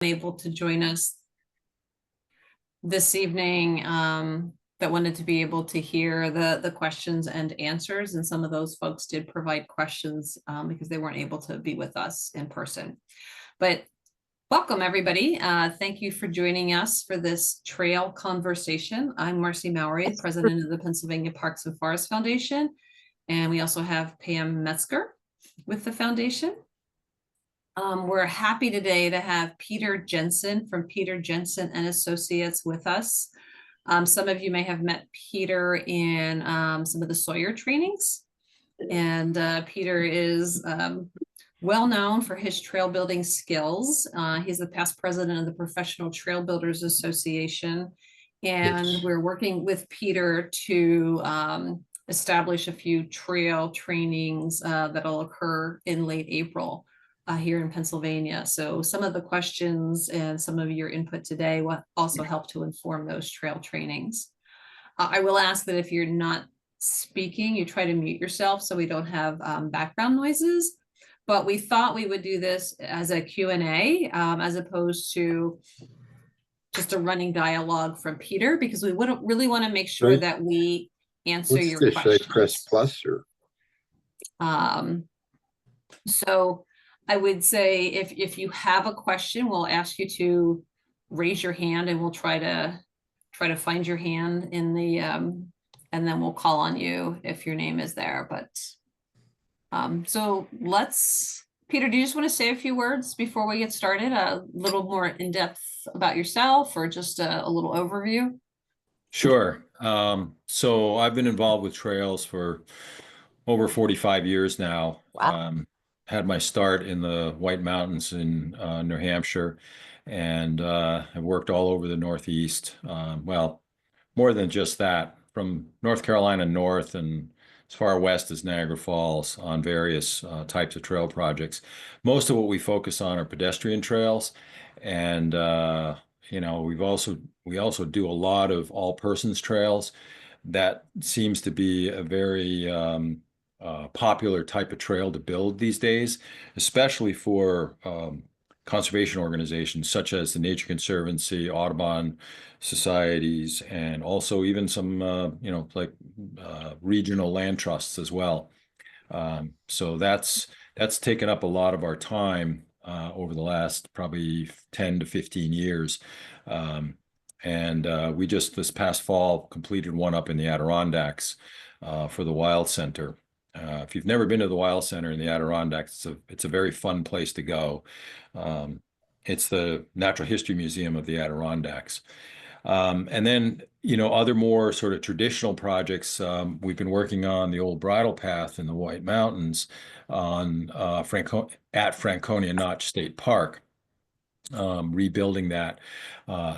able to join us this evening that wanted to be able to hear the questions and answers. And some of those folks did provide questions because they weren't able to be with us in person. But welcome, everybody. Thank you for joining us for this trail conversation. I'm Marcy Mowry, president of the Pennsylvania Parks and Forest Foundation. And we also have Pam Metzger with the foundation. We're happy today to have Peter Jensen from Peter Jensen and Associates with us. Some of you may have met Peter in some of the Sawyer trainings. And Peter is well known for his trail building skills. He's the past president of the Professional Trail Builders Association. And we're working with Peter to establish a few trail trainings that'll occur in late April here in Pennsylvania. So some of the questions and some of your input today will also help to inform those trail trainings. I will ask that if you're not speaking, you try to mute yourself so we don't have background noises. But we thought we would do this as a Q&A as opposed to just a running dialogue from Peter, because we wouldn't really want to make sure that we answer your questions. Should I press plus or? So I would say if you have a question, we'll ask you to raise your hand and we'll try to find your hand in the and then we'll call on you if your name is there. But so Peter, do you just want to say a few words before we get started? A little more in depth about yourself or just a little overview? Sure. So I've been involved with trails for over 45 years now. Wow. Had my start in the White Mountains in New Hampshire, and I've worked all over the Northeast. Well, more than just that, from North Carolina north and as far west as Niagara Falls on various types of trail projects. Most of what we focus on are pedestrian trails, and we also do a lot of all persons trails. That seems to be a very popular type of trail to build these days, especially for conservation organizations such as the Nature Conservancy, Audubon societies, and also even some, regional land trusts as well. So that's taken up a lot of our time over the last probably 10 to 15 years. And we just this past fall completed one up in the Adirondacks for the Wild Center. If you've never been to the Wild Center in the Adirondacks, it's a very fun place to go. It's the Natural History Museum of the Adirondacks. And then, other more sort of traditional projects, we've been working on the old bridle path in the White Mountains at Franconia Notch State Park, rebuilding that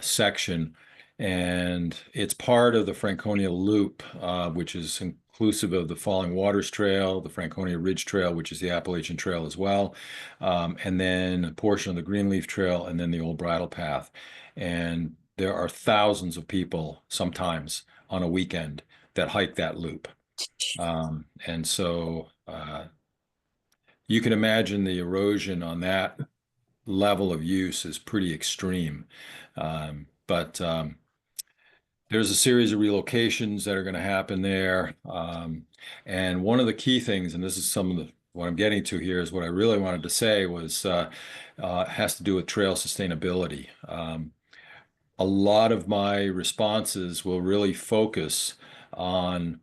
section. And it's part of the Franconia Loop, which is inclusive of the Falling Waters Trail, the Franconia Ridge Trail, which is the Appalachian Trail as well, and then a portion of the Greenleaf Trail, and then the old bridle path. And there are thousands of people sometimes on a weekend that hike that loop. And so you can imagine the erosion on that level of use is pretty extreme. But there's a series of relocations that are going to happen there. And one of the key things, and this is some of what I'm getting to here, is what I really wanted to say was has to do with trail sustainability. A lot of my responses will really focus on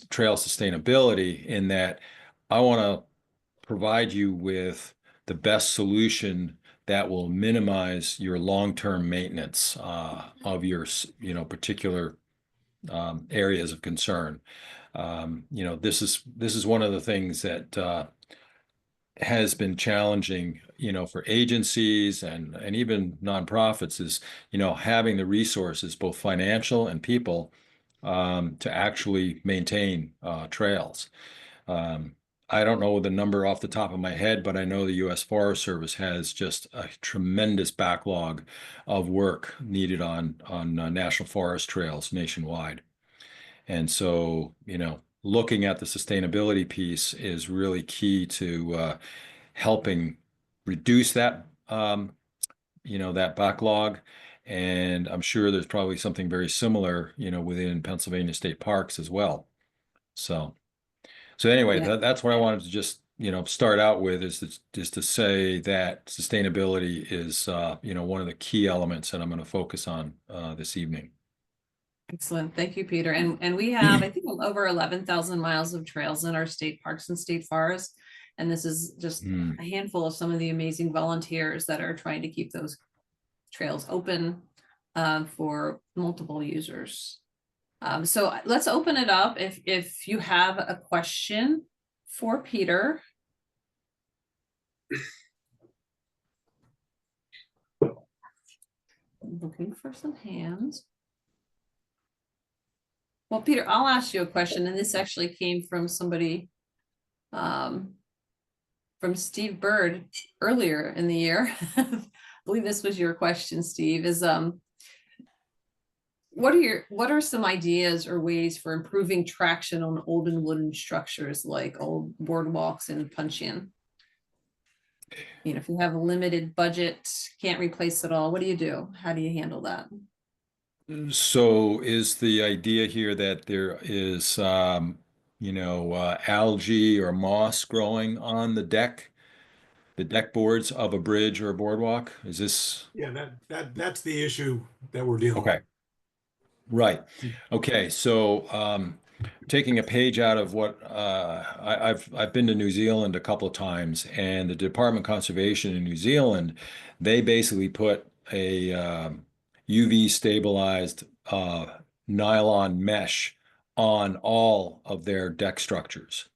trail sustainability in that I want to provide you with the best solution that will minimize your long-term maintenance of your, particular areas of concern. This is one of the things that has been challenging, for agencies and even nonprofits is, having the resources, both financial and people, to actually maintain trails. I don't know the number off the top of my head, but I know the U.S. Forest Service has just a tremendous backlog of work needed on national forest trails nationwide. And so, looking at the sustainability piece is really key to helping reduce that that backlog. And I'm sure there's probably something very similar, within Pennsylvania state parks as well. So anyway, Yeah, that's what I wanted to just, start out with is to say that sustainability is, one of the key elements that I'm going to focus on this evening. excellent. Thank you, Peter. And we have, I think, over 11,000 miles of trails in our state parks and state forests. And this is just Mm. a handful of some of the amazing volunteers that are trying to keep those trails open for multiple users. So let's open it up. If you have a question for Peter. Looking for some hands. Well, Peter, I'll ask you a question, and this actually came from somebody, from Steve Bird earlier in the year. I believe this was your question, Steve, is what are some ideas or ways for improving traction on old and wooden structures like old boardwalks and puncheon? If you have a limited budget, can't replace it all, what do you do? How do you handle that? So is the idea here that there is, algae or moss growing on the deck boards of a bridge or a boardwalk? Is this Yeah, that's the issue that we're dealing okay? Right. Okay. So, taking a page out of what I've been to New Zealand a couple of times, and the Department of Conservation in New Zealand, they basically put a UV stabilized nylon mesh on all of their deck structures.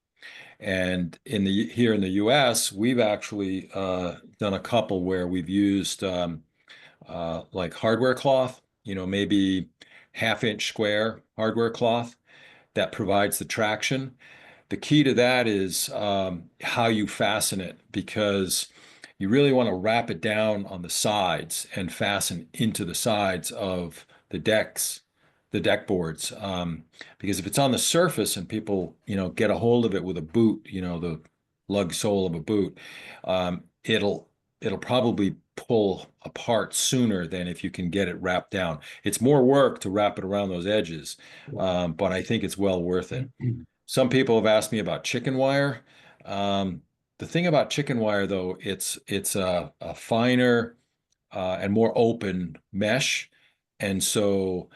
And here in the U.S., we've actually done a couple where we've used like hardware cloth, maybe half-inch square hardware cloth that provides the traction. The key to that is how you fasten it, because you really want to wrap it down on the sides and fasten into the sides of the deck boards. Because if it's on the surface and people, get a hold of it with a boot, the lug sole of a boot, it'll probably pull apart sooner than if you can get it wrapped down. It's more work to wrap it around those edges, but I think it's well worth it. Some people have asked me about chicken wire. The thing about chicken wire, though, it's a finer and more open mesh, and so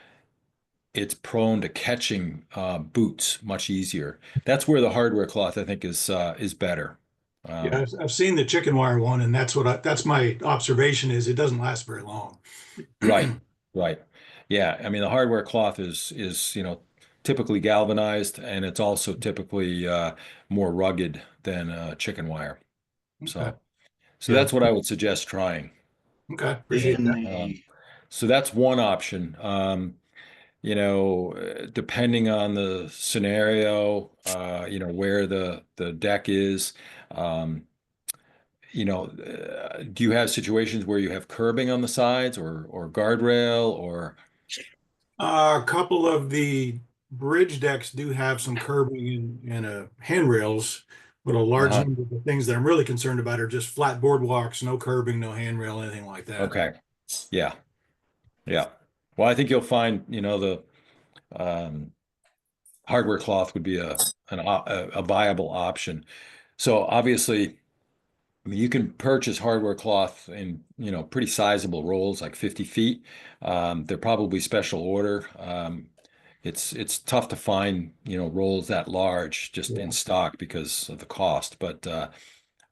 it's prone to catching boots much easier. That's where the hardware cloth, I think, is better. Yeah, I've seen the chicken wire one, and that's my observation is it doesn't last very long. Right, right. Yeah, I mean the hardware cloth is typically galvanized, and it's also typically more rugged than chicken wire. Okay. So Yeah. that's what I would suggest trying. Okay. Appreciate that. So that's one option. Depending on the scenario, where the deck is, do you have situations where you have curbing on the sides or guardrail or? A couple of the bridge decks do have some curbing and handrails, but a large Uh-huh. number of the things that I'm really concerned about are just flat boardwalks, no curbing, no handrail, anything like that. Okay. Yeah. Yeah. Well, I think you'll find, the um, hardware cloth would be a viable option. So obviously, I mean, you can purchase hardware cloth in, pretty sizable rolls, like 50 feet. They're probably special order. It's tough to find, rolls that large just in Yeah. stock because of the cost, but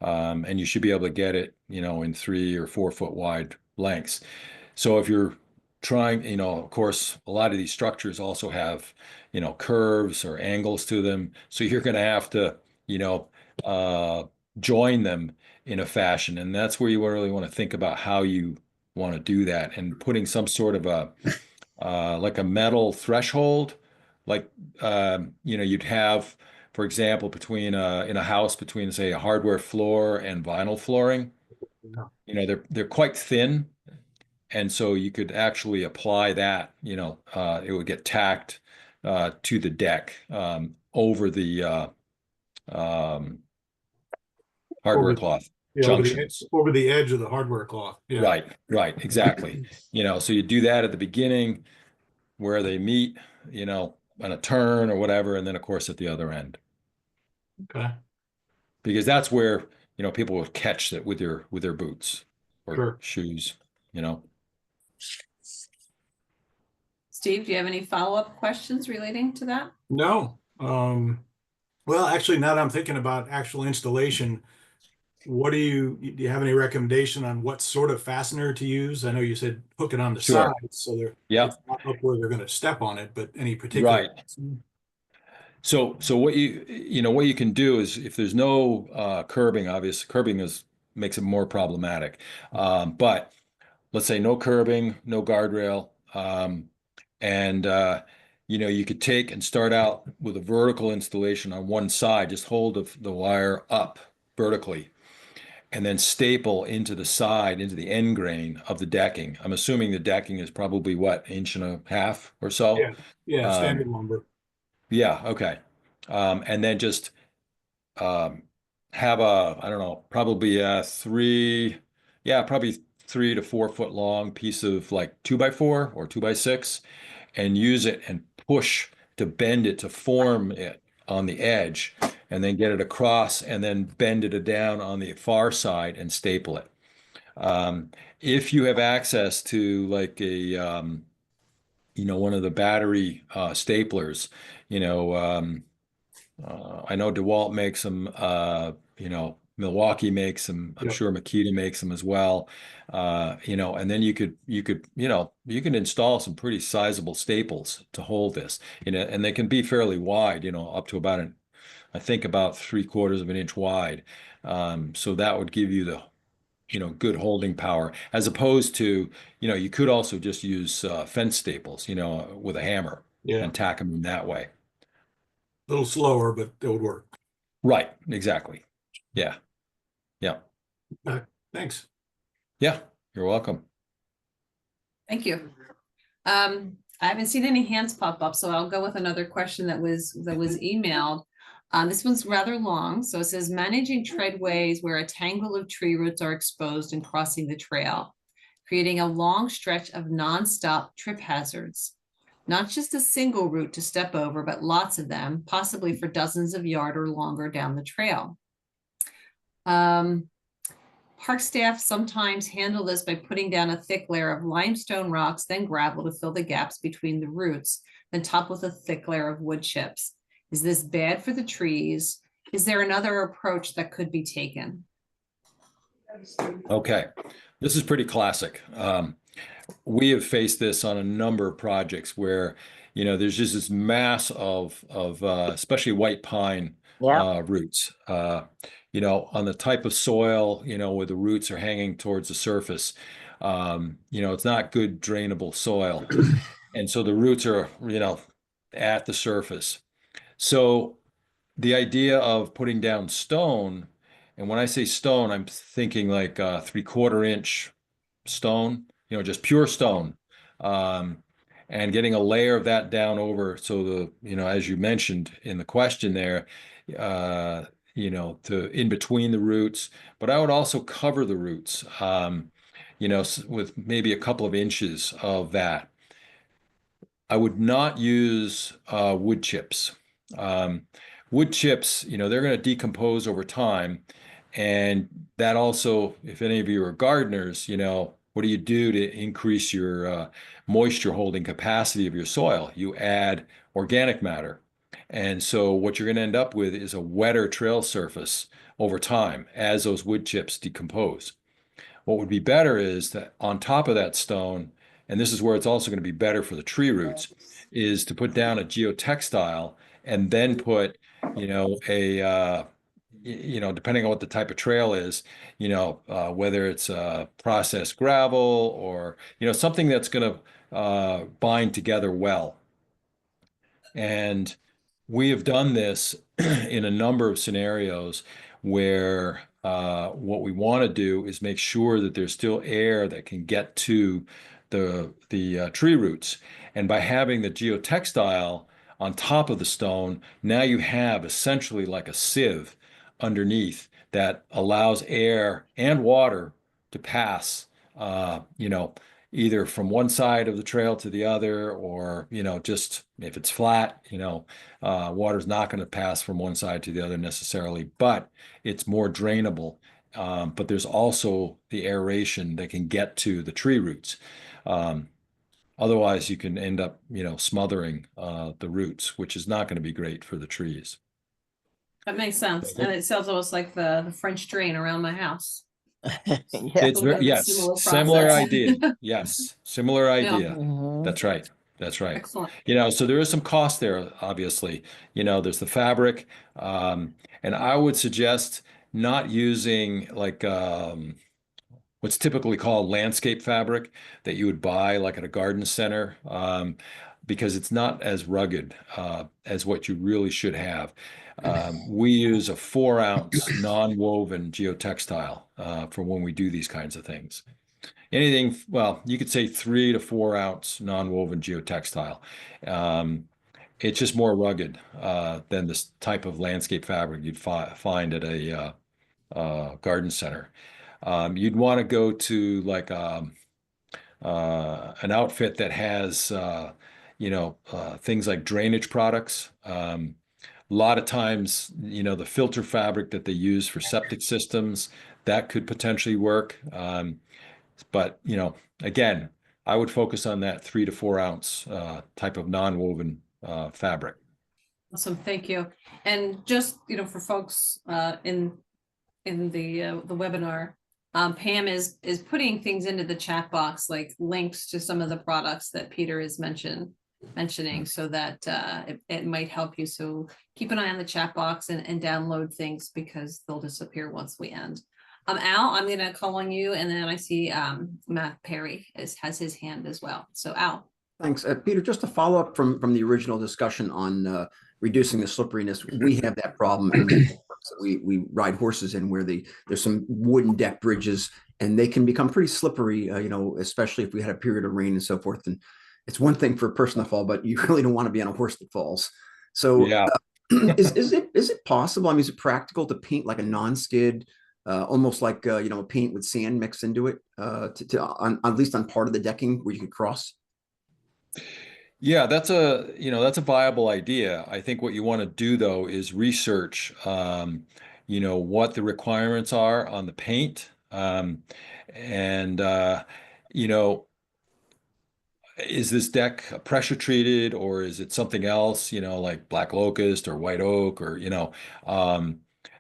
and you should be able to get it, in 3 or 4 foot wide lengths. So if you're trying, of course, a lot of these structures also have, curves or angles to them. So you're going to have to, you know, uh, join them in a fashion. And that's where you really want to think about how you want to do that, and putting some sort of like a metal threshold, like, you'd have, for example, in a house between, say, a hardware floor and vinyl flooring. Yeah. They're quite thin, and so you could actually apply that. It would get tacked to the deck, over the um, hardware Over, cloth. Yeah, junctions. over the edge of the hardware cloth. Yeah. Right, exactly. So you do that at the beginning where they meet, on a turn or whatever, and then of course at the other end. Okay. Because that's where, people will catch it with their boots or Sure. shoes, you know. Steve, do you have any follow-up questions relating to that? No. Well, actually, now that I'm thinking about actual installation, do you have any recommendation on what sort of fastener to use? I know you said hook it on the Sure. sides, so Yeah, it's not up where they're going to step on it, but any particular. right. So what what you can do is if there's no curbing, obviously curbing makes it more problematic. But let's say no curbing, no guardrail, and you could take and start out with a vertical installation on one side, just hold the wire up vertically, and then staple into the side, into the end grain of the decking. I'm assuming the decking is probably what, inch and a half or so. Yeah, yeah, standard Um, lumber. yeah, okay. And then just um, have I don't know, probably probably 3 to 4 foot long piece of like 2x4 or 2x6, and use it and push to bend it to form it on the edge, and then get it across, and then bend it down on the far side and staple it. If you have access to like one of the battery staplers, you know, um, I know DeWalt makes them, Milwaukee makes them. I'm Yep. sure Makita makes them as well. And then you can install some pretty sizable staples to hold this, and they can be fairly wide, up to I think about 3/4 of an inch wide. So that would give you the, good holding power, as opposed to, you could also just use fence staples, with a hammer Yeah, and tack them in that way. a little slower, but it would work. Right, exactly. Yeah, yeah, Uh, Thanks. yeah. You're welcome. Thank you. I haven't seen any hands pop up, so I'll go with another question that was emailed. This one's rather long. So it says, managing treadways where a tangle of tree roots are exposed and crossing the trail, creating a long stretch of nonstop trip hazards. Not just a single route to step over, but lots of them, possibly for dozens of yards or longer down the trail. Park staff sometimes handle this by putting down a thick layer of limestone rocks, then gravel to fill the gaps between the roots, then top with a thick layer of wood chips. Is this bad for the trees? Is there another approach that could be taken? Okay, this is pretty classic. We have faced this on a number of projects where, there's just this mass of especially white pine roots. On the type of soil, where the roots are hanging towards the surface. It's not good drainable soil, and so the roots are, at the surface. So the idea of putting down stone, and when I say stone, I'm thinking like 3/4 inch stone, just pure stone, um, and getting a layer of that down over. So as you mentioned in the question there, uh, to in between the roots, but I would also cover the roots, with maybe a couple of inches of that. I would not use wood chips. Um, Wood chips, they're going to decompose over time. And that also, if any of you are gardeners, what do you do to increase your moisture holding capacity of your soil? You add organic matter. And so what you're going to end up with is a wetter trail surface over time as those wood chips decompose. What would be better is that on top of that stone, and this is where it's also going to be better for the tree roots, is to put down a geotextile and then put, depending on what the type of trail is, whether it's processed gravel or, something that's going to bind together well. And we have done this in a number of scenarios where what we want to do is make sure that there's still air that can get to the tree roots. And by having the geotextile on top of the stone, now you have essentially like a sieve underneath that allows air and water to pass, either from one side of the trail to the other, or, just if it's flat, water's not going to pass from one side to the other necessarily, but it's more drainable. But there's also the aeration that can get to the tree roots. Otherwise, you can end up, smothering the roots, which is not going to be great for the trees. That makes sense. And it sounds almost like the French drain around my house. Yeah. It's very, yes, similar process. idea. Yes, similar Yeah. idea. That's right. That's right. Excellent. So there is some cost there, obviously. There's the fabric, and I would suggest not using like what's typically called landscape fabric that you would buy like at a garden center, because it's not as rugged as what you really should have. We use a 4-ounce non-woven geotextile for when we do these kinds of things. Anything, well, you could say 3 to 4-ounce non-woven geotextile. It's just more rugged than this type of landscape fabric you'd find at a garden center. You'd want to go to like an outfit that has, things like drainage products. A lot of times, the filter fabric that they use for septic systems, that could potentially work. But, again, I would focus on that 3 to 4-ounce type of non-woven fabric. Awesome, thank you. And just, for folks in the webinar, Pam is putting things into the chat box, like links to some of the products that Peter is mentioning, so that it might help you. So keep an eye on the chat box and download things, because they'll disappear once we end. Al, I'm gonna call on you, and then I see Matt Perry has his hand as well. So Al. Thanks, Peter. Just to follow up from the original discussion on reducing the slipperiness, we have that problem. And we ride horses in where there's some wooden deck bridges, and they can become pretty slippery. Especially if we had a period of rain and so forth. And it's one thing for a person to fall, but you really don't want to be on a horse that falls. So, yeah. Is it possible? I mean, is it practical to paint like a non-skid? Almost like paint with sand mixed into it, at least on part of the decking where you could cross. Yeah, that's a viable idea. I think what you want to do though is research, what the requirements are on the paint, and is this deck pressure treated, or is it something else? Like black locust or white oak, or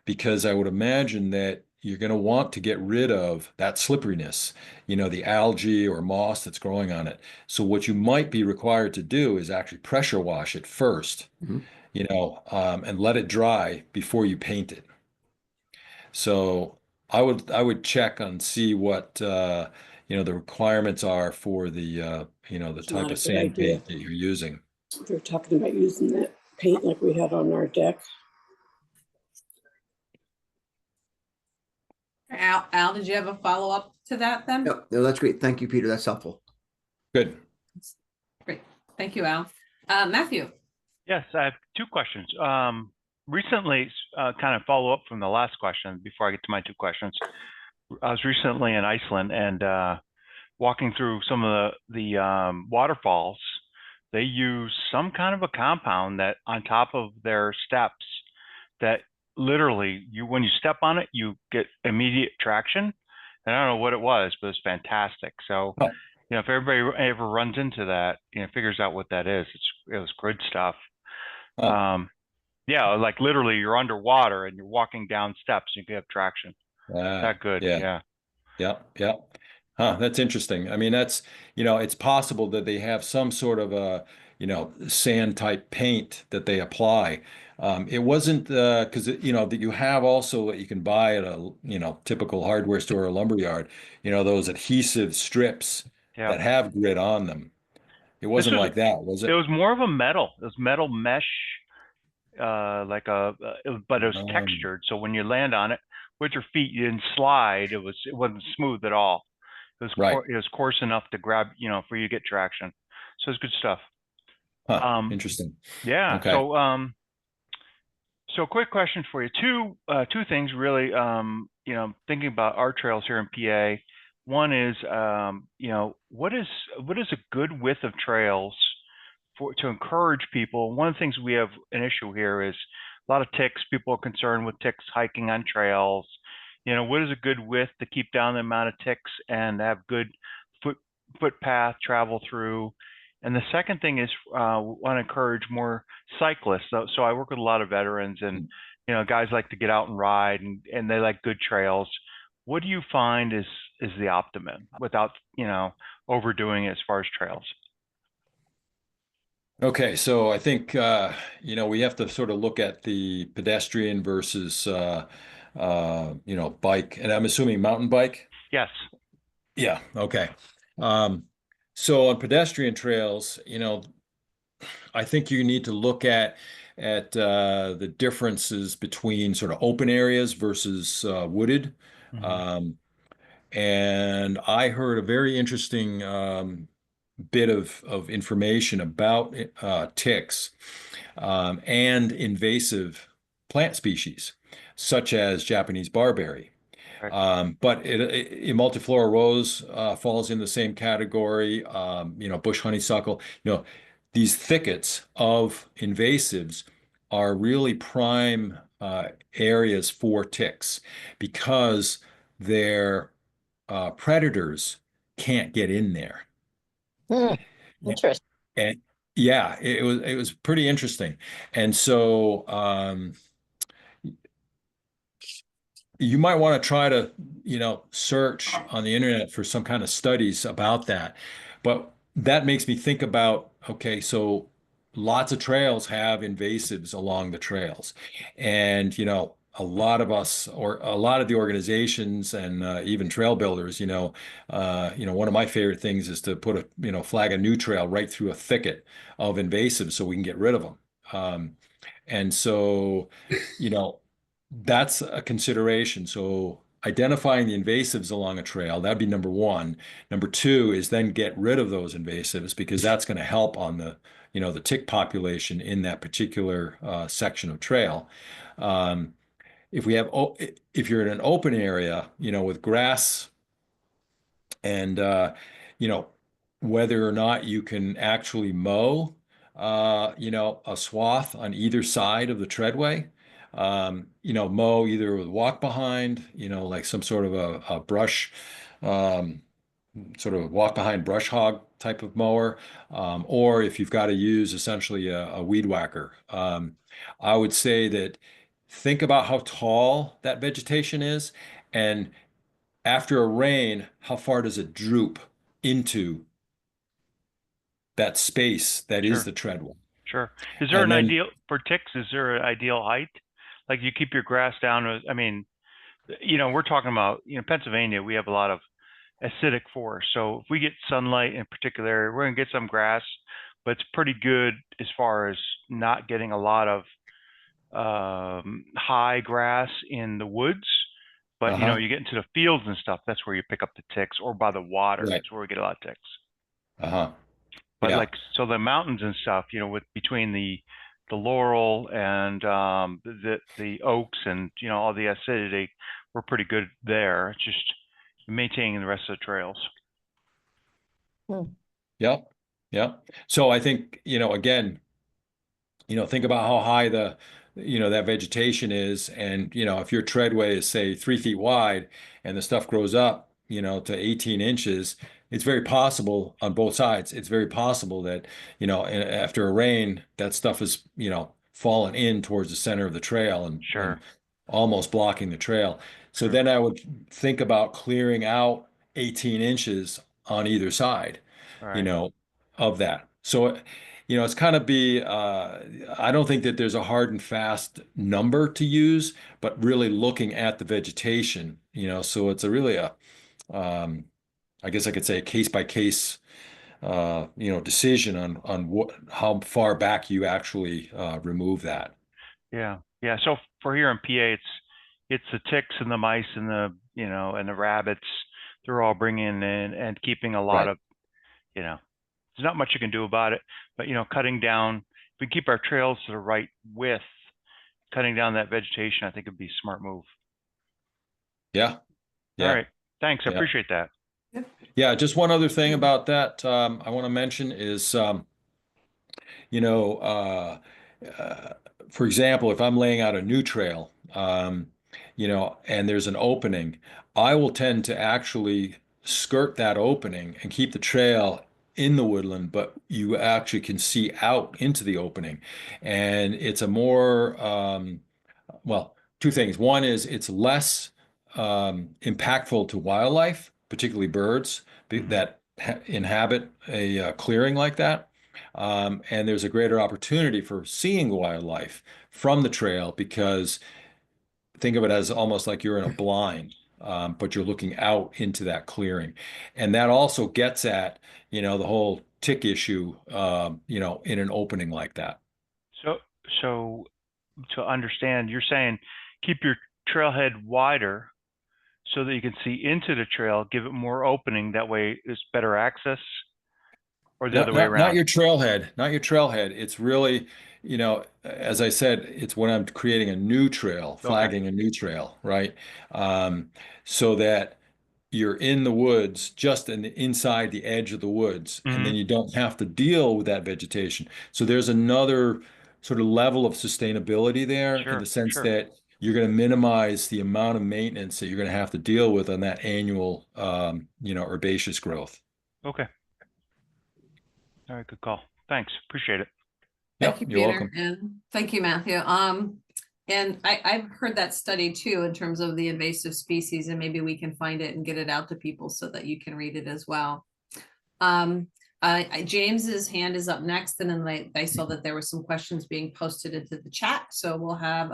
because I would imagine that you're going to want to get rid of that slipperiness, the algae or moss that's growing on it. So what you might be required to do is actually pressure wash it first, and let it dry before you paint it. So I would check and see what the requirements are for the the type of sand paint that you're using. They're talking about using that paint like we had on our deck. Al, did you have a follow-up to that then? No, that's great. Thank you, Peter. That's helpful. Good. Great. Thank you, Al. Matthew. Yes, I have 2 questions. Recently, kind of follow up from the last question before I get to my 2 questions. I was recently in Iceland and walking through some of the waterfalls. They use some kind of a compound that on top of their steps that literally when you step on it, you get immediate traction. And I don't know what it was, but it's fantastic. So, if everybody ever runs into that, figures out what that is, it was good stuff. Yeah, like literally you're underwater and you're walking down steps, you get traction. That good. Yeah. Huh, that's interesting. I mean, that's, it's possible that they have some sort of a, sand type paint that they apply. It wasn't because that you have also what you can buy at a typical hardware store or lumberyard, those adhesive strips that have grit on them. It wasn't like that, was it? It was more of a metal. It was metal mesh, but it was textured. So when you land on it with your feet, you didn't slide. It wasn't smooth at all. It was it was coarse enough to grab, for you to get traction. So it's good stuff. Huh, interesting. Yeah. Okay. So quick question for you. Two things really, you know, thinking about our trails here in PA. One is, you know, what is a good width of trails to encourage people? One of the things we have an issue here is a lot of ticks. People are concerned with ticks hiking on trails. You know, what is a good width to keep down the amount of ticks and have good footpath travel through? And the second thing is, we want to encourage more cyclists. So I work with a lot of veterans, and you know, guys like to get out and ride, and they like good trails. What do you find is the optimum without, you know, overdoing it as far as trails? Okay, so I think you know, we have to sort of look at the pedestrian versus you know, bike, and I'm assuming mountain bike. Yes. Yeah, okay. Um, so on pedestrian trails, you know, I think you need to look at the differences between sort of open areas versus wooded. Mhm. Um, and I heard a very interesting bit of information about ticks and invasive plant species, such as Japanese barberry. Right. But multiflora rose falls in the same category. You know, bush honeysuckle. You know, these thickets of invasives are really prime areas for ticks because their predators can't get in there. Hmm, interesting. And yeah, it was pretty interesting. And so you might want to try to, you know, search on the internet for some kind of studies about that. But that makes me think about, okay, so lots of trails have invasives along the trails. And, you know, a lot of us or a lot of the organizations and even trail builders, you know, one of my favorite things is to put a, you know, flag a new trail right through a thicket of invasives so we can get rid of them. And so, you know, that's a consideration. So identifying the invasives along a trail, that'd be number one. Number two is then get rid of those invasives because that's going to help on the, you know, the tick population in that particular section of trail. Um, if you're in an open area, you know, with grass and you know, whether or not you can actually mow you know, a swath on either side of the treadway, you know, mow either with walk behind, you know, like some sort of a brush um, sort of walk behind brush hog type of mower, or if you've got to use essentially a weed whacker. I would say that think about how tall that vegetation is, and after a rain, how far does it droop into that space that is Sure. the treadwell? Sure. Is there And an then, ideal for ticks? Is there an ideal height? Like you keep your grass down. I mean, you know, we're talking about, you know, Pennsylvania, we have a lot of acidic forest. So if we get sunlight in a particular area, we're going to get some grass, but it's pretty good as far as not getting a lot of high grass in the woods. But, you know, uh-huh, you get into the fields and stuff, that's where you pick up the ticks, or by the water. right, That's where we get a lot of ticks. uh-huh, But yeah, like, so the mountains and stuff, you know, with between the laurel and the oaks and, you know, all the acidity, we're pretty good there. It's just maintaining the rest of the trails. Hmm. yeah, yeah. So I think, you know, again, you know, think about how high the, you know, that vegetation is. And, you know, if your treadway is, say, 3 feet wide and the stuff grows up, you know, to 18 inches, it's very possible on both sides. It's very possible that, you know, after a rain, that stuff is, you know, fallen in towards the center of the trail and Sure, almost blocking the trail. So sure. then I would think about clearing out 18 inches on either side, All you right. know, of that. So, you know, it's kind of I don't think that there's a hard and fast number to use, but really looking at the vegetation, you know, so it's a really um, I guess I could say a case by case, you know, decision on how far back you actually remove that. Yeah. Yeah. So for here in PA, it's the ticks and the mice and the, you know, and the rabbits. They're all bringing in and keeping a lot Right. of, you know, there's not much you can do about it, but, you know, cutting down, if we keep our trails to the right width, cutting down that vegetation, I think it'd be a smart move. Yeah. All Yeah. right. Thanks. I Yeah. appreciate that. Yeah. Just one other thing about that I want to mention is, you know, for example, if I'm laying out a new trail, you know, and there's an opening, I will tend to actually skirt that opening and keep the trail in the woodland, but you actually can see out into the opening. And it's a more, well, two things. One is it's less impactful to wildlife, particularly birds that inhabit a clearing like that. And there's a greater opportunity for seeing wildlife from the trail because think of it as almost like you're in a blind, but you're looking out into that clearing. And that also gets at, you know, the whole tick issue, you know, in an opening like that. So to understand, you're saying keep your trailhead wider so that you can see into the trail, give it more opening. That way it's better access, or the other way Not around. your trailhead, not your trailhead. It's really, you know, as I said, it's when I'm creating a new trail, flagging a new trail, right? So that you're in the woods, just inside the edge of the woods, and then you don't have to deal with that vegetation. So there's another sort of level of sustainability there in the sense that you're going to minimize the amount of maintenance that you're going to have to deal with on that annual, you know, herbaceous growth. Okay. All right, good call. Thanks. Appreciate it. Thank you, You're Peter, welcome. and thank you, Matthew. And I've heard that study too in terms of the invasive species, and maybe we can find it and get it out to people so that you can read it as well. James's hand is up next, and then I saw that there were some questions being posted into the chat, so we'll have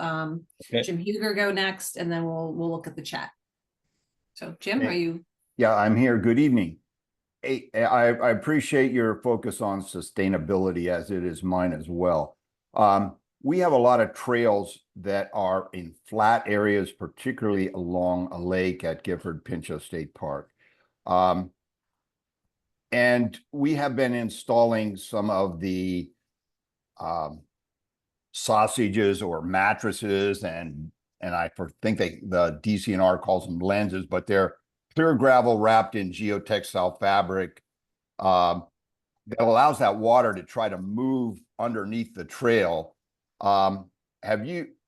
Jim Huger go next, and then we'll look at the chat. So, Jim, are you? Yeah, I'm here. Good evening. I appreciate your focus on sustainability, as it is mine as well. We have a lot of trails that are in flat areas, particularly along a lake at Gifford Pinchot State Park. And we have been installing some of the sausages or mattresses, and I think the DCNR calls them lenses, but they're clear gravel wrapped in geotextile fabric that allows that water to try to move underneath the trail.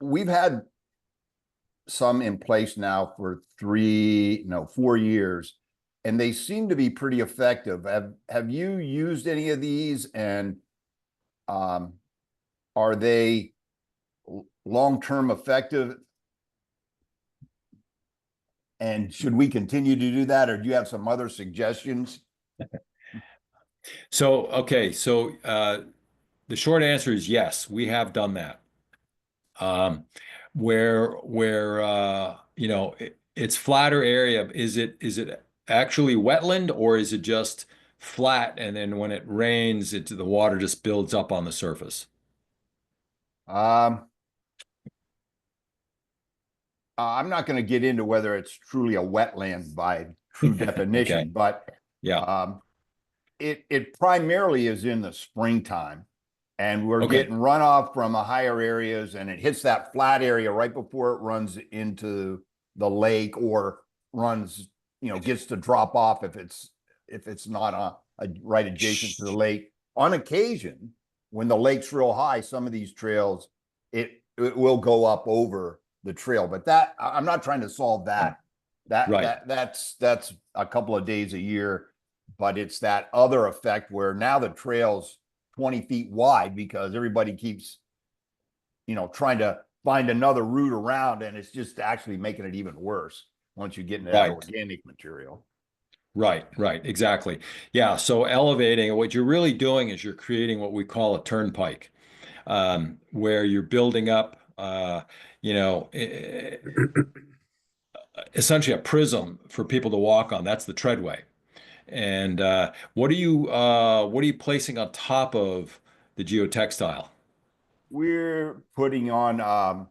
We've had some in place now for 4 years, and they seem to be pretty effective. Have you used any of these, and are they long-term effective? And should we continue to do that, or do you have some other suggestions? So, okay. So, the short answer is yes, we have done that. Where you know, it's flatter area, is it actually wetland, or is it just flat, and then when it rains, the water just builds up on the surface? I'm not going to get into whether it's truly a wetland by true definition, Okay. but Yeah. It primarily is in the springtime, and we're getting runoff from the higher areas, and it hits that flat area right before it runs into the lake, or runs, you know, gets to drop off if it's not right adjacent to the lake. On occasion, when the lake's real high, some of these trails, it will go up over the trail, but that I'm not trying to solve that. That's a couple of days a year. But it's that other effect where now the trail's 20 feet wide because everybody keeps, you know, trying to find another route around, and it's just actually making it even worse once you get into that organic material. Right, exactly. Yeah, so elevating, what you're really doing is you're creating what we call a turnpike, where you're building up, you know, essentially a prism for people to walk on. That's the treadway. And what are you placing on top of the geotextile? We're putting on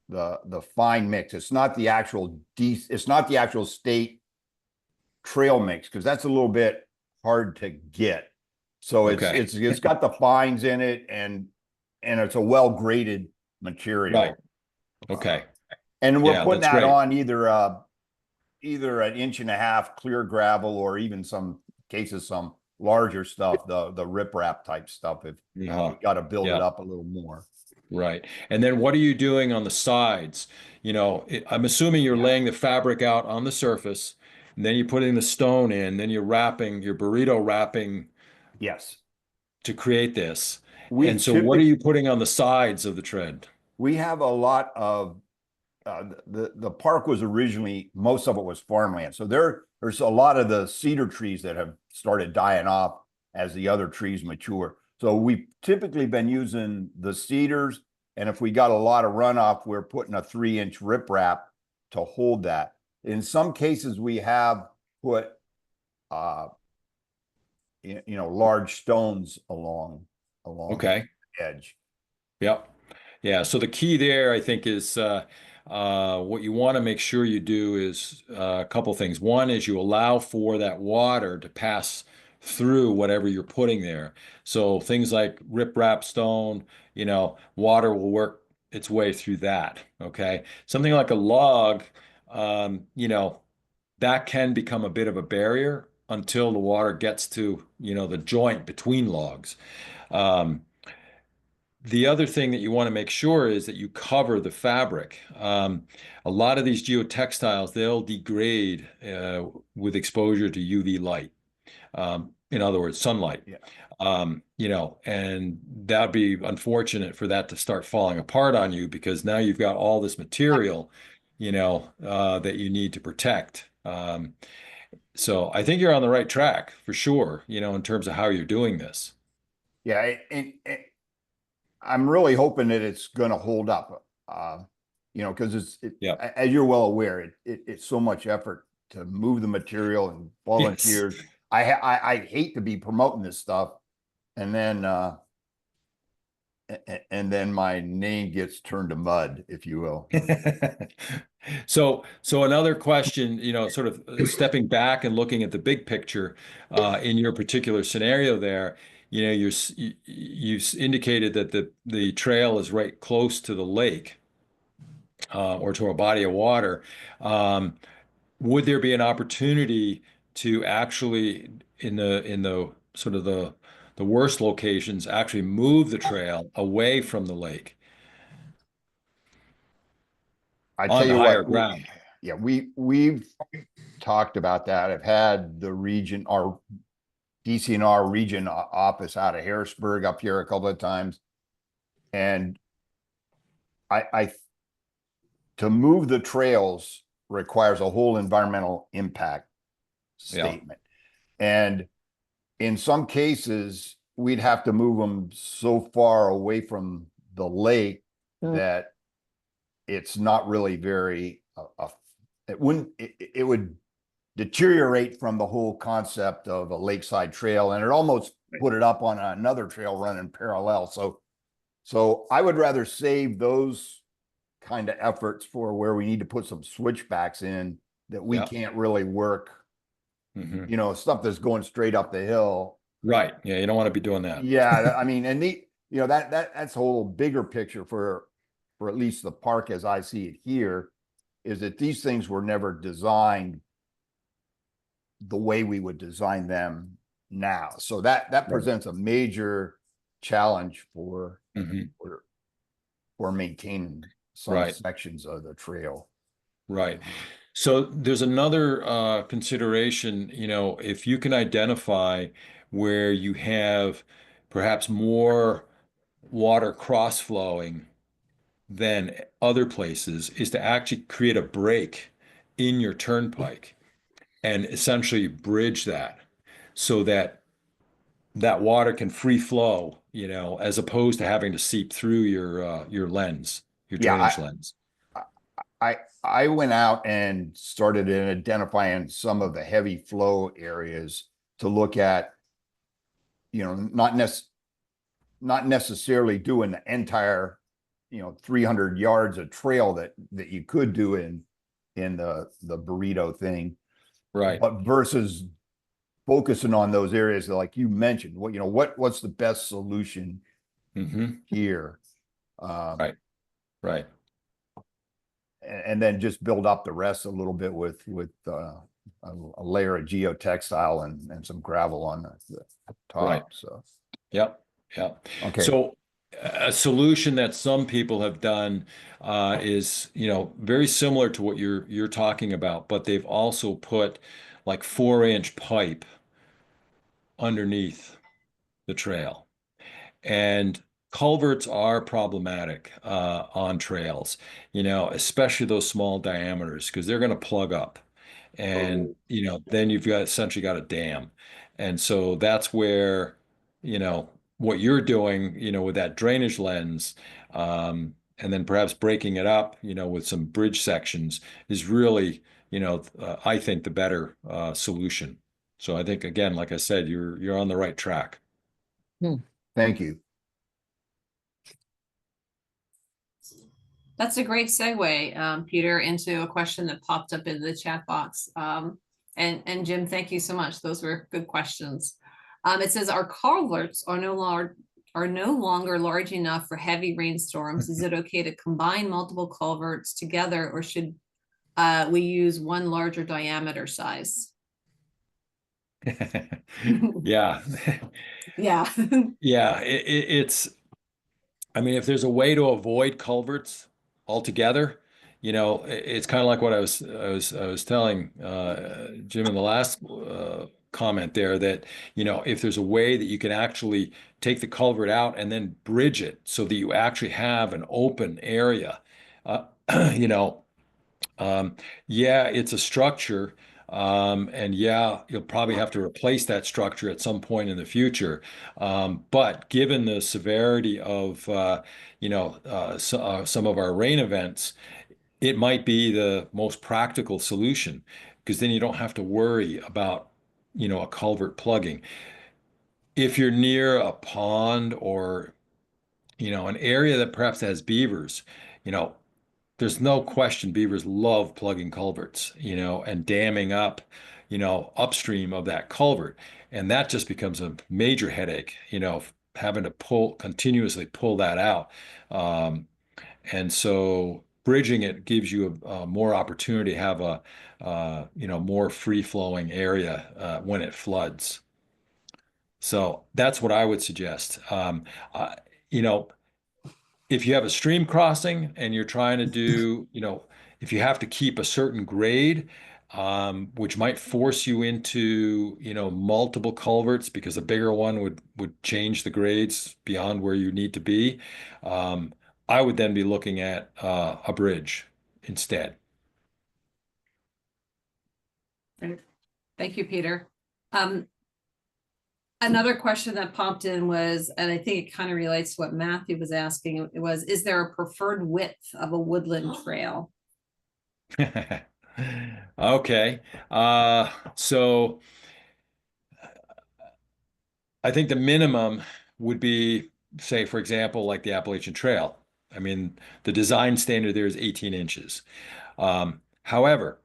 the fine mix. It's not the actual state trail mix, because that's a little bit hard to get. So Okay. it's got the fines in it, and it's a well graded material. Right. Okay. And we're Yeah, putting that's that great. on either an 1.5 inch clear gravel, or even some cases some larger stuff, the riprap type stuff, if we got to build it Yeah. up a little more. Right. And then what are you doing on the sides? You know, I'm assuming you're laying the fabric out on the surface, and then you're putting the stone in, then you're wrapping, your burrito wrapping Yes. to create this. We And so what are you putting on the sides of the tread? We have a lot of the park was originally, most of it was farmland. So there's a lot of the cedar trees that have started dying off as the other trees mature. So we've typically been using the cedars, and if we got a lot of runoff, we're putting a 3-inch riprap to hold that. In some cases, we have put large stones along Okay. the edge. Yep. Yeah. So the key there, I think, is what you want to make sure you do is a couple things. One is you allow for that water to pass through whatever you're putting there. So things like riprap stone, water will work its way through that. Okay. Something like a log, that can become a bit of a barrier until the water gets to, the joint between logs. Um, the other thing that you want to make sure is that you cover the fabric. A lot of these geotextiles, they'll degrade with exposure to UV light. In other words, sunlight. Yeah. And that'd be unfortunate for that to start falling apart on you, because now you've got all this material, that you need to protect. So I think you're on the right track for sure, in terms of how you're doing this. Yeah, I'm really hoping that it's going to hold up, because as you're well aware, it's so much effort to move the material and volunteers. Yes. I hate to be promoting this stuff, and then my name gets turned to mud, if you will. So another question, sort of stepping back and looking at the big picture, in your particular scenario there, you've indicated that the trail is right close to the lake, or to a body of water. Would there be an opportunity to actually, in the sort of the worst locations, actually move the trail away from the lake I on tell the you higher what, ground? we've talked about that. I've had our DCNR region office out of Harrisburg up here a couple of times, and to move the trails requires a whole environmental impact statement. And in some cases, we'd have to move them so far away from the lake that it's not really very, it would deteriorate from the whole concept of a lakeside trail, and it almost put it up on another trail running parallel. So I would rather save those kind of efforts for where we need to put some switchbacks in that we can't really work, stuff that's going straight up the hill. Right. Yeah, you don't want to be doing that. Yeah, I mean, and that's a whole bigger picture for at least the park as I see it here, is that these things were never designed the way we would design them now. So that presents a major challenge for maintaining some sections of the trail. Right. So there's another consideration, if you can identify where you have perhaps more water cross flowing than other places, is to actually create a break in your turnpike and essentially bridge that, so that water can free flow, as opposed to having to seep through your lens, your drainage lens. I went out and started identifying some of the heavy flow areas to look at, not necessarily doing the entire, 300 yards of trail that you could do in the burrito thing. Right. But versus focusing on those areas like you mentioned, what's the best solution here? Right. Right. And then just build up the rest a little bit with a layer of geotextile and some gravel on the top. Right. So, Yep. Yep. okay. So a solution that some people have done is, very similar to what you're talking about, but they've also put like 4-inch pipe underneath the trail. And culverts are problematic on trails, especially those small diameters, because they're going to plug up. And, then you've essentially got a dam. And so that's where, what you're doing, with that drainage lens, and then perhaps breaking it up, with some bridge sections is really, I think the better solution. So I think, again, like I said, you're on the right track. Thank you. That's a great segue, Peter, into a question that popped up in the chat box. And Jim, thank you so much. Those were good questions. It says, our culverts are no longer large enough for heavy rainstorms. Is it okay to combine multiple culverts together, or should we use one larger diameter size? Yeah. Yeah. Yeah. If there's a way to avoid culverts altogether, it's kind of like what I was telling Jim in the last comment there, that if there's a way that you can actually take the culvert out and then bridge it so that you actually have an open area, you know, yeah, it's a structure. And yeah, you'll probably have to replace that structure at some point in the future. But given the severity of, some of our rain events, it might be the most practical solution, because then you don't have to worry about, a culvert plugging. If you're near a pond or, an area that perhaps has beavers, you know, there's no question beavers love plugging culverts, and damming up, upstream of that culvert. And that just becomes a major headache, having to continuously pull that out. And so bridging it gives you a more opportunity to have a, more free-flowing area when it floods. So that's what I would suggest. You know, if you have a stream crossing and you're trying to do, if you have to keep a certain grade, which might force you into, multiple culverts, because a bigger one would change the grades beyond where you need to be. I would then be looking at a bridge instead. Thank you, Peter. Another question that popped in was, and I think it kind of relates to what Matthew was asking, it was, is there a preferred width of a woodland trail? Okay. So I think the minimum would be, say, for example, like the Appalachian Trail. I mean, the design standard there is 18 inches. However,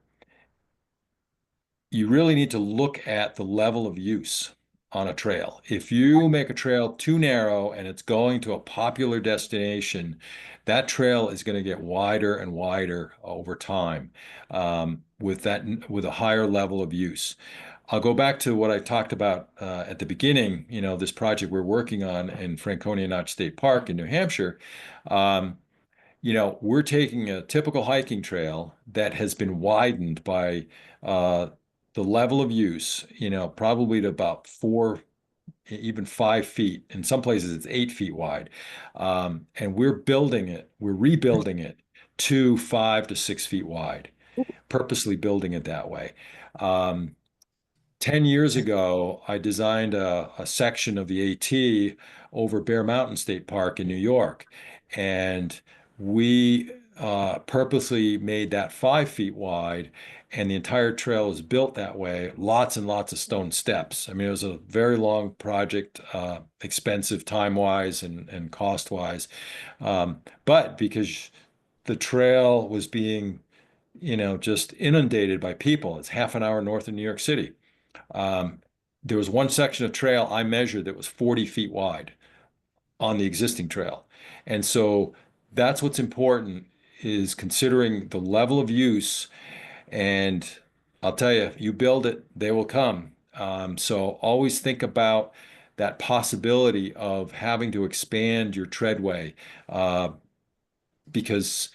you really need to look at the level of use on a trail. If you make a trail too narrow and it's going to a popular destination, that trail is going to get wider and wider over time, with a higher level of use. I'll go back to what I talked about at the beginning, this project we're working on in Franconia Notch State Park in New Hampshire. We're taking a typical hiking trail that has been widened by the level of use, probably to about 4, even 5 feet. In some places, it's 8 feet wide. And we're rebuilding it to 5 to 6 feet wide, purposely building it that way. 10 years ago, I designed a section of the AT over Bear Mountain State Park in New York. And we purposely made that 5 feet wide, and the entire trail was built that way. Lots and lots of stone steps. I mean, it was a very long project, expensive time-wise and cost-wise. But because the trail was being, just inundated by people, it's half an hour north of New York City. there was one section of trail I measured that was 40 feet wide on the existing trail. And so that's what's important, is considering the level of use. And I'll tell you, you build it, they will come. So always think about that possibility of having to expand your treadway, because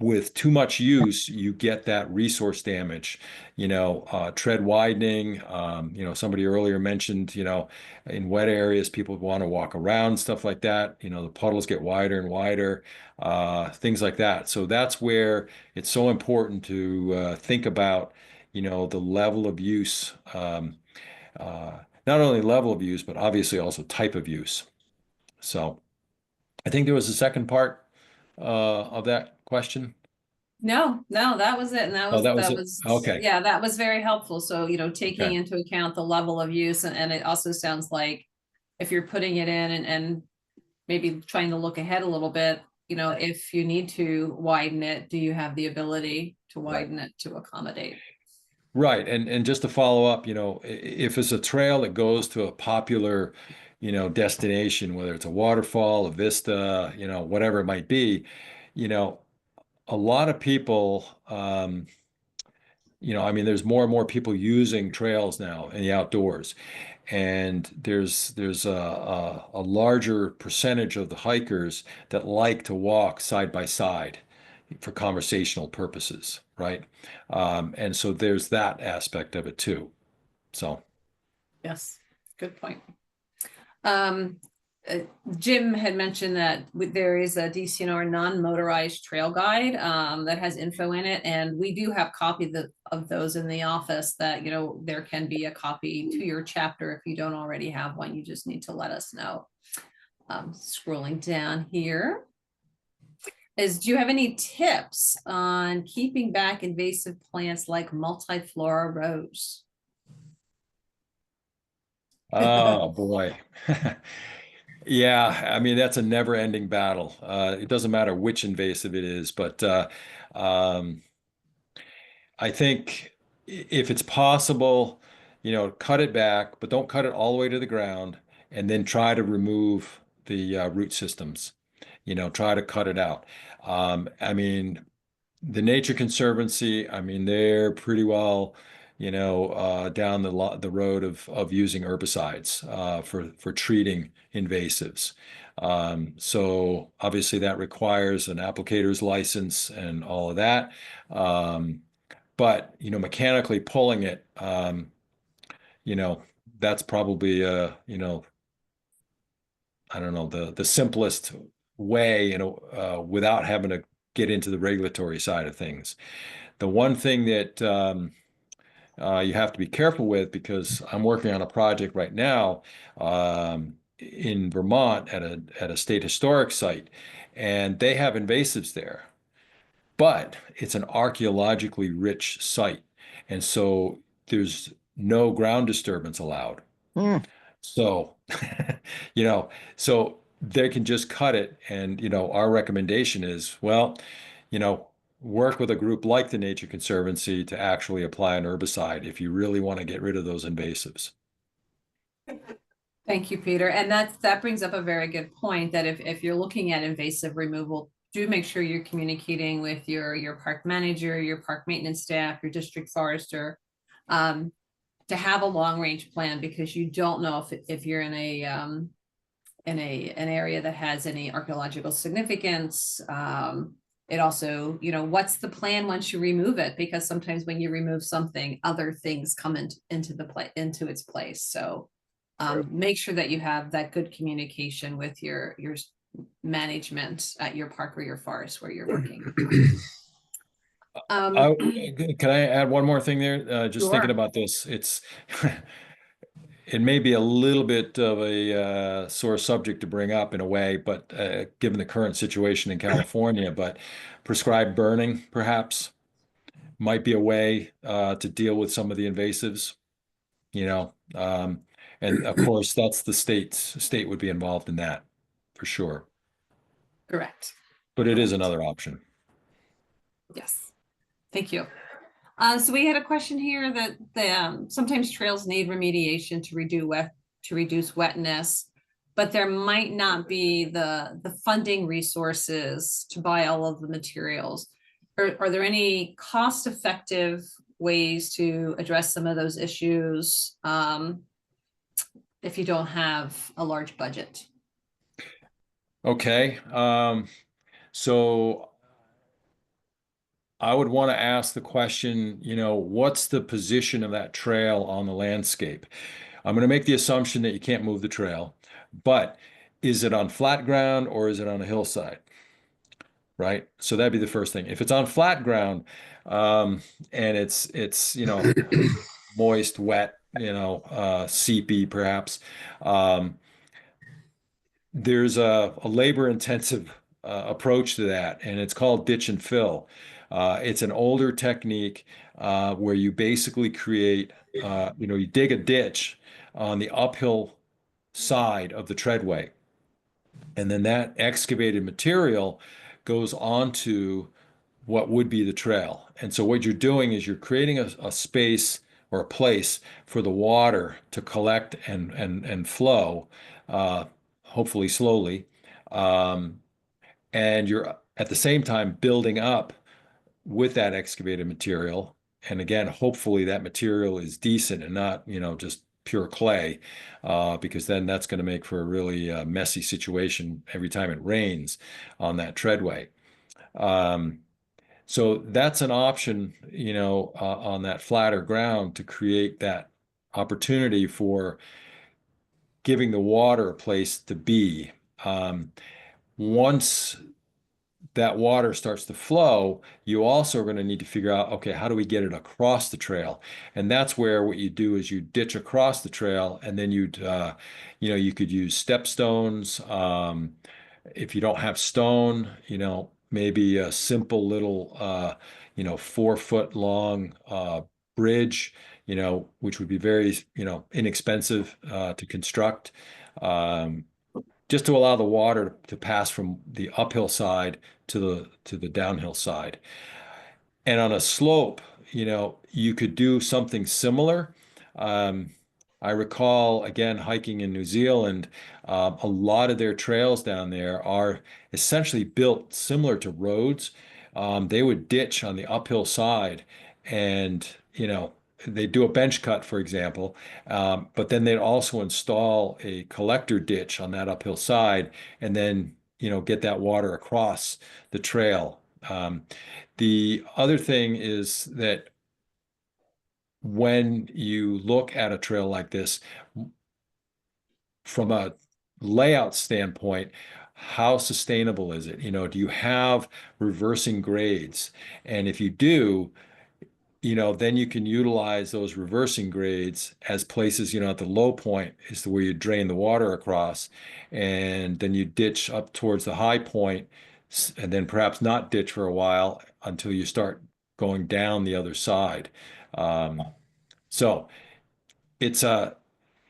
with too much use, you get that resource damage, tread widening. Somebody earlier mentioned, in wet areas, people want to walk around, stuff like that. The puddles get wider and wider, things like that. So that's where it's so important to think about, the level of use, not only level of use, but obviously also type of use. So I think there was a second part of that question. No, that was it. And that Oh, was, that was that it? was, Okay. yeah, that was very helpful. So, taking Okay. into account the level of use, and it also sounds like if you're putting it in and maybe trying to look ahead a little bit, if you need to widen it, do you have the ability to widen it to accommodate? Right. And just to follow up, if it's a trail that goes to a popular, destination, whether it's a waterfall, a vista, whatever it might be, a lot of people, there's more and more people using trails now in the outdoors. And there's a larger percentage of the hikers that like to walk side by side for conversational purposes, right? And so there's that aspect of it too. So, Yes, good point. Jim had mentioned that there is a DCNR non-motorized trail guide that has info in it, and we do have copies of those in the office that, there can be a copy to your chapter if you don't already have one. You just need to let us know. Scrolling down here. Do you have any tips on keeping back invasive plants like multiflora rose? oh boy. Yeah, that's a never-ending battle. It doesn't matter which invasive it is, but I think if it's possible, cut it back, but don't cut it all the way to the ground, and then try to remove the root systems. Try to cut it out. The Nature Conservancy, they're pretty well, down the road of using herbicides for treating invasives. So obviously that requires an applicator's license and all of that. But mechanically pulling it, that's probably I don't know, the simplest way, without having to get into the regulatory side of things. The one thing that you have to be careful with, because I'm working on a project right now in Vermont at a state historic site, and they have invasives there, but it's an archaeologically rich site, and so there's no ground disturbance allowed. So, so they can just cut it. And, our recommendation is, well, work with a group like the Nature Conservancy to actually apply an herbicide if you really want to get rid of those invasives. Thank you, Peter. And that brings up a very good point, that if you're looking at invasive removal, do make sure you're communicating with your park manager, your park maintenance staff, your district forester, to have a long range plan, because you don't know if you're in an area that has any archaeological significance. It also, what's the plan once you remove it? Because sometimes when you remove something, other things come into its place. So make sure that you have that good communication with your management at your park or your forest where you're working. Can I add one more thing there? Just thinking Sure. about this, it may be a little bit of a sore subject to bring up in a way, but given the current situation in California, but prescribed burning perhaps might be a way to deal with some of the invasives, and of course that's the state would be involved in that for sure. Correct. But it is another option. Yes. Thank you. So we had a question here that sometimes trails need remediation to reduce wetness, but there might not be the funding resources to buy all of the materials. Are there any cost-effective ways to address some of those issues if you don't have a large budget? Okay, so I would want to ask the question, what's the position of that trail on the landscape? I'm going to make the assumption that you can't move the trail, but is it on flat ground or is it on a hillside? Right? So that'd be the first thing. If it's on flat ground, and it's moist, wet, seepy perhaps, there's a labor-intensive approach to that, and it's called ditch and fill. It's an older technique where you basically create, you dig a ditch on the uphill side of the treadway, and then that excavated material goes onto what would be the trail. And so what you're doing is you're creating a space or a place for the water to collect and flow, hopefully slowly. And you're at the same time building up with that excavated material. And again, hopefully that material is decent and not, just pure clay, because then that's going to make for a really messy situation every time it rains on that treadway. So that's an option, on that flatter ground to create that opportunity for giving the water a place to be. Once that water starts to flow, you also are going to need to figure out, okay, how do we get it across the trail? And that's where what you do is you ditch across the trail, and then you could use step stones. If you don't have stone, maybe a simple little, 4-foot long bridge, which would be very, inexpensive to construct, just to allow the water to pass from the uphill side to the downhill side. And on a slope, you could do something similar. I recall, again, hiking in New Zealand, a lot of their trails down there are essentially built similar to roads. They would ditch on the uphill side, and, they do a bench cut, for example, but then they'd also install a collector ditch on that uphill side, and then, get that water across the trail. The other thing is that when you look at a trail like this, from a layout standpoint, how sustainable is it? Do you have reversing grades? And if you do, then you can utilize those reversing grades as places, at the low point is where you drain the water across, and then you ditch up towards the high point, and then perhaps not ditch for a while until you start going down the other side. So it's a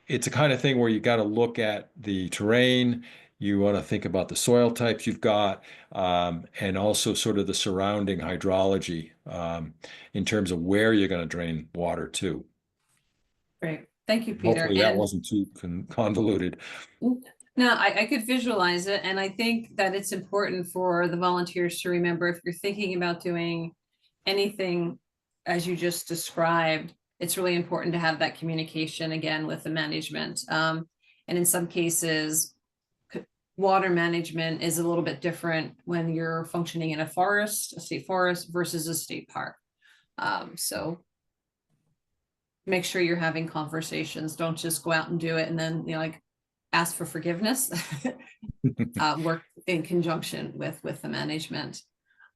kind of thing where you got to look at the terrain. You want to think about the soil types you've got, and also sort of the surrounding hydrology in terms of where you're going to drain water to. Great. Thank you, Peter. Hopefully that wasn't too convoluted. No, I could visualize it. And I think that it's important for the volunteers to remember, if you're thinking about doing anything as you just described, it's really important to have that communication again with the management. And in some cases, water management is a little bit different when you're functioning in a forest, a state forest versus a state park. So make sure you're having conversations. Don't just go out and do it and then ask for forgiveness. Work in conjunction with the management.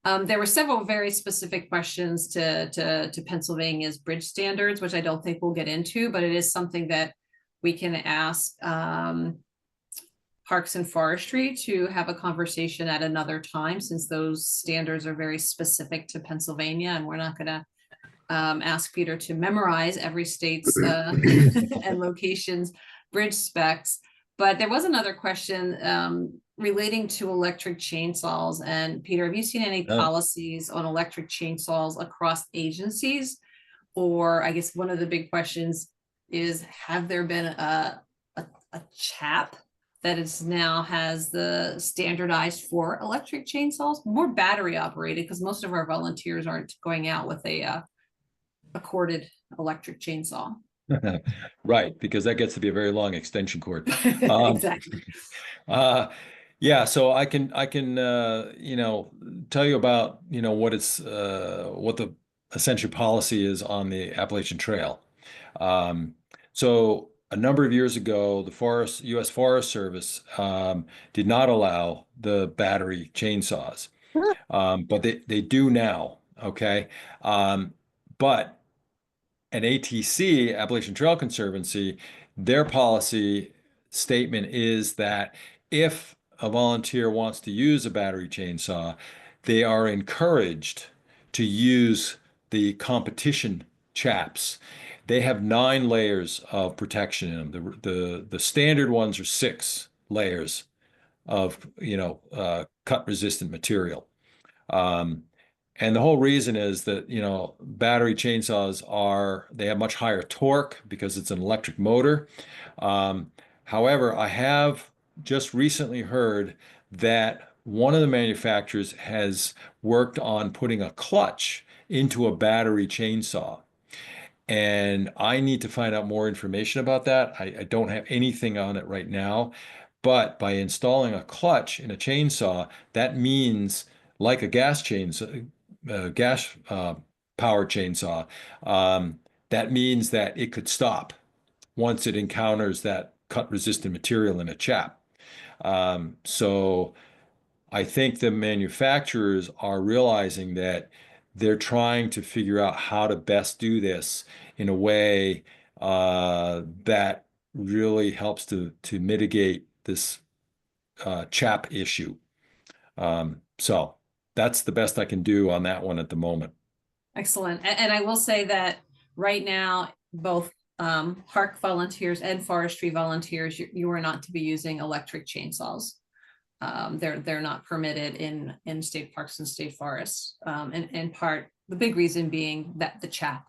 There were several very specific questions to Pennsylvania's bridge standards, which I don't think we'll get into, but it is something that we can ask Parks and Forestry to have a conversation at another time, since those standards are very specific to Pennsylvania, and we're not going to ask Peter to memorize every state's and location's bridge specs. But there was another question relating to electric chainsaws. And Peter, have you seen any policies on electric chainsaws across agencies? or I guess one of the big questions is, have there been a chap that is now has the standardized for electric chainsaws, more battery operated, because most of our volunteers aren't going out with a corded electric chainsaw. Right, because that gets to be a very long extension cord. Exactly. Yeah, so I can tell you about what the essential policy is on the Appalachian Trail. So a number of years ago, the U.S. Forest Service did not allow the battery chainsaws, but they do now. Okay, but an ATC, Appalachian Trail Conservancy, their policy statement is that if a volunteer wants to use a battery chainsaw, they are encouraged to use the competition chaps. They have 9 layers of protection in them. The standard ones are 6 layers of cut resistant material. And the whole reason is that, battery chainsaws they have much higher torque because it's an electric motor. However, I have just recently heard that one of the manufacturers has worked on putting a clutch into a battery chainsaw. And I need to find out more information about that. I don't have anything on it right now. But by installing a clutch in a chainsaw, that means, like a gas chainsaw, gas powered chainsaw, that means that it could stop once it encounters that cut resistant material in a chap. So I think the manufacturers are realizing that they're trying to figure out how to best do this in a way that really helps to mitigate this chap issue. So that's the best I can do on that one at the moment. Excellent. And I will say that right now, both park volunteers and forestry volunteers, you are not to be using electric chainsaws. They're not permitted in state parks and state forests. And in part, the big reason being that the chap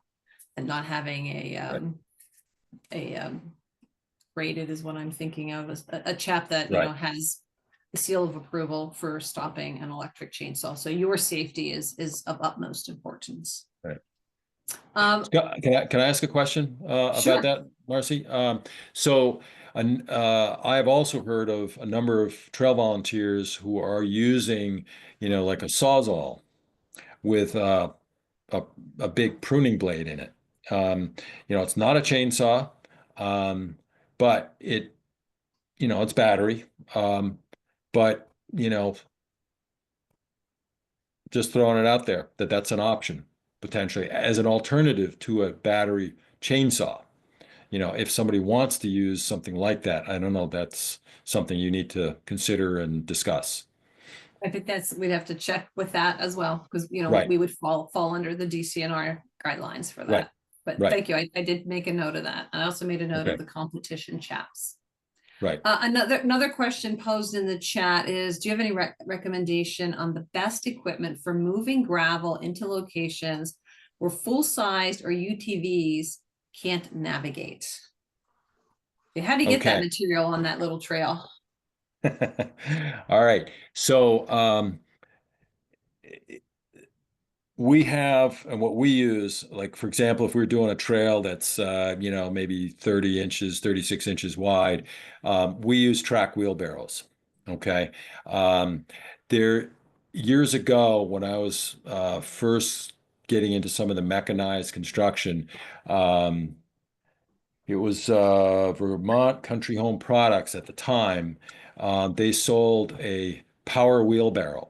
and not having a rated is what I'm thinking of, as a chap that has the seal of approval for stopping an electric chainsaw. So your safety is of utmost importance. Right. Sure. Can I ask a question about that, Marcy? So I have also heard of a number of trail volunteers who are using, like a Sawzall with a big pruning blade in it. It's not a chainsaw, but it's battery. But just throwing it out there that's an option potentially as an alternative to a battery chainsaw. If somebody wants to use something like that, I don't know, that's something you need to consider and discuss. I think we'd have to check with that as well, because Right. we would fall under the DCNR guidelines for that. Right. But Right. thank you. I did make a note of that. I also made a note Okay. of the competition chaps. Right. Another question posed in the chat is, do you have any recommendation on the best equipment for moving gravel into locations where full-sized or UTVs can't navigate? How do you get that Okay. material on that little trail? All right. So we have, and what we use, like, for example, if we're doing a trail that's, maybe 30 inches, 36 inches wide, we use track wheelbarrows. Okay. Years ago, when I was first getting into some of the mechanized construction, it was Vermont Country Home Products at the time. They sold a power wheelbarrow,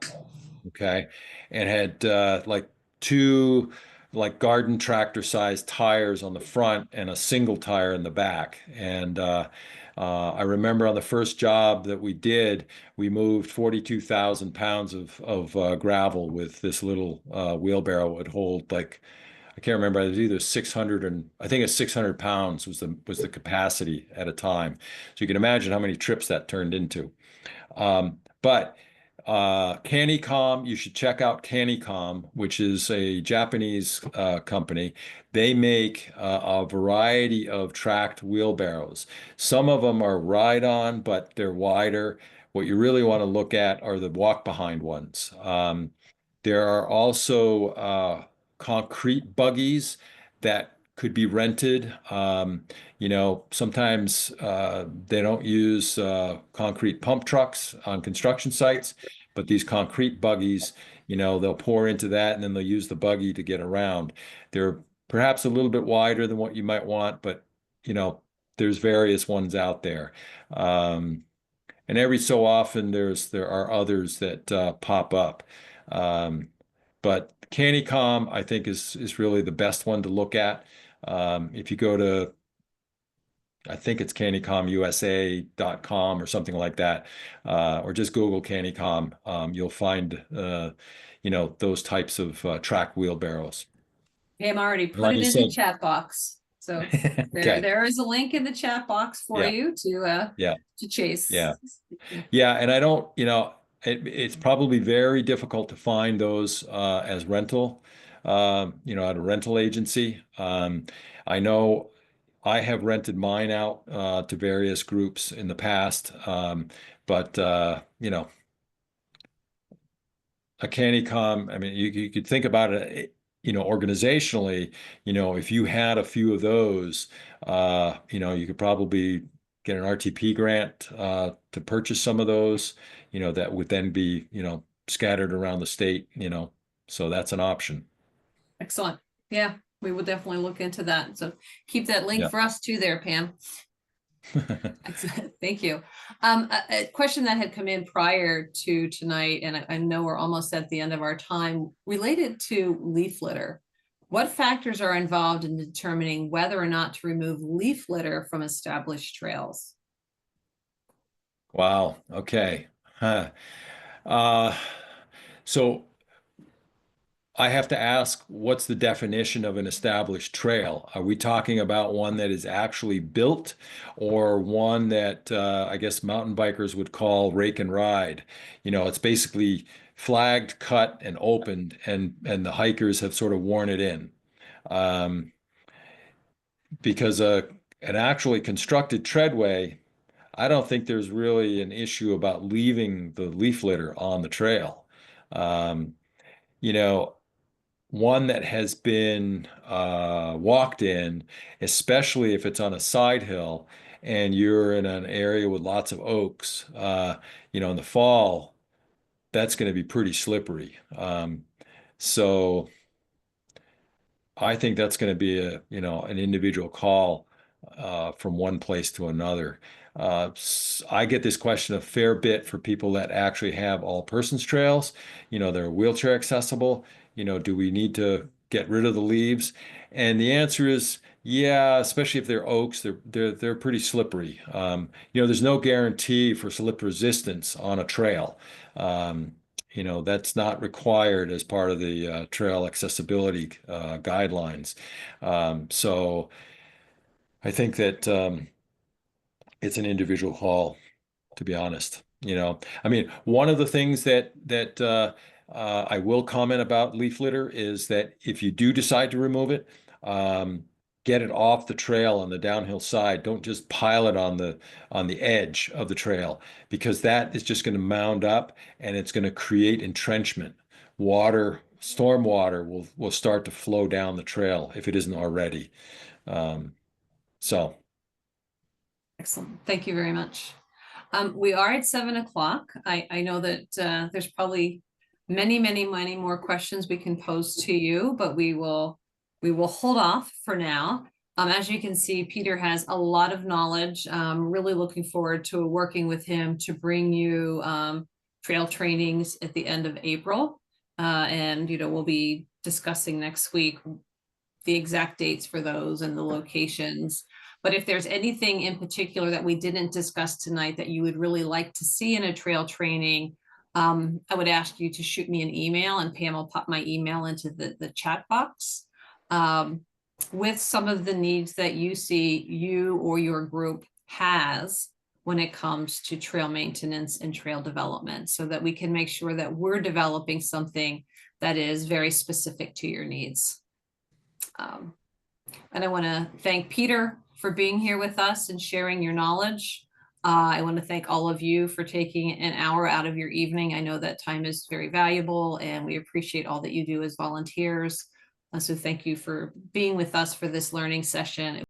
okay, and had like 2 like garden tractor sized tires on the front and a single tire in the back. And I remember on the first job that we did, we moved 42,000 pounds of gravel with this little wheelbarrow. It would hold, like, I can't remember, it was either 600 and I think it's 600 pounds was the capacity at a time. So you can imagine how many trips that turned into. But Canicom, you should check out Canicom, which is a Japanese company. They make a variety of tracked wheelbarrows. Some of them are ride-on, but they're wider. What you really want to look at are the walk-behind ones. There are also concrete buggies that could be rented. Sometimes they don't use concrete pump trucks on construction sites, but these concrete buggies, they'll pour into that and then they'll use the buggy to get around. They're perhaps a little bit wider than what you might want, but there's various ones out there. And every so often there are others that pop up. But Canicom, I think, is really the best one to look at. If you go to, I think it's canicomusa.com or something like that, or just Google Canicom, you'll find those types of track wheelbarrows. Pam already put Like it you in the said. chat box. So Okay. there is a link in the chat box for Yeah. you to chase. Yeah. Yeah, and I don't, it's probably very difficult to find those as rental, at a rental agency. I know I have rented mine out to various groups in the past, but a Canicom, I mean, you could think about it, organizationally, if you had a few of those, you could probably get an RTP grant to purchase some of those, that would then be, scattered around the state, so that's an option. Excellent. Yeah, we will definitely look into that. So keep that link Yeah. for us too there, Pam. Excellent. Thank you. A question that had come in prior to tonight, and I know we're almost at the end of our time, related to leaf litter. What factors are involved in determining whether or not to remove leaf litter from established trails? Wow. Okay. Huh. So I have to ask, what's the definition of an established trail? Are we talking about one that is actually built, or one that I guess mountain bikers would call rake and ride? It's basically flagged, cut, and opened, and the hikers have sort of worn it in. Because an actually constructed treadway, I don't think there's really an issue about leaving the leaf litter on the trail. You know, one that has been walked in, especially if it's on a side hill and you're in an area with lots of oaks, in the fall, that's going to be pretty slippery. So I think that's going to be an individual call from one place to another. I get this question a fair bit for people that actually have all persons trails. They're wheelchair accessible. Do we need to get rid of the leaves? And the answer is yeah, especially if they're oaks, they're pretty slippery. There's no guarantee for slip resistance on a trail. That's not required as part of the trail accessibility guidelines. So I think that it's an individual call, to be honest. I mean, one of the things that I will comment about leaf litter is that if you do decide to remove it, get it off the trail on the downhill side. Don't just pile it on the edge of the trail, because that is just going to mound up and it's going to create entrenchment. Storm water will start to flow down the trail if it isn't already. So. Excellent. Thank you very much. We are at 7 o'clock. I know that there's probably many more questions we can pose to you, but we will hold off for now. As you can see, Peter has a lot of knowledge. Really looking forward to working with him to bring you trail trainings at the end of April. And, we'll be discussing next week the exact dates for those and the locations. But if there's anything in particular that we didn't discuss tonight that you would really like to see in a trail training, I would ask you to shoot me an email, and Pam will pop my email into the chat box with some of the needs that you see you or your group has when it comes to trail maintenance and trail development, so that we can make sure that we're developing something that is very specific to your needs. And I want to thank Peter for being here with us and sharing your knowledge. I want to thank all of you for taking an hour out of your evening. I know that time is very valuable, and we appreciate all that you do as volunteers. So thank you for being with us for this learning session.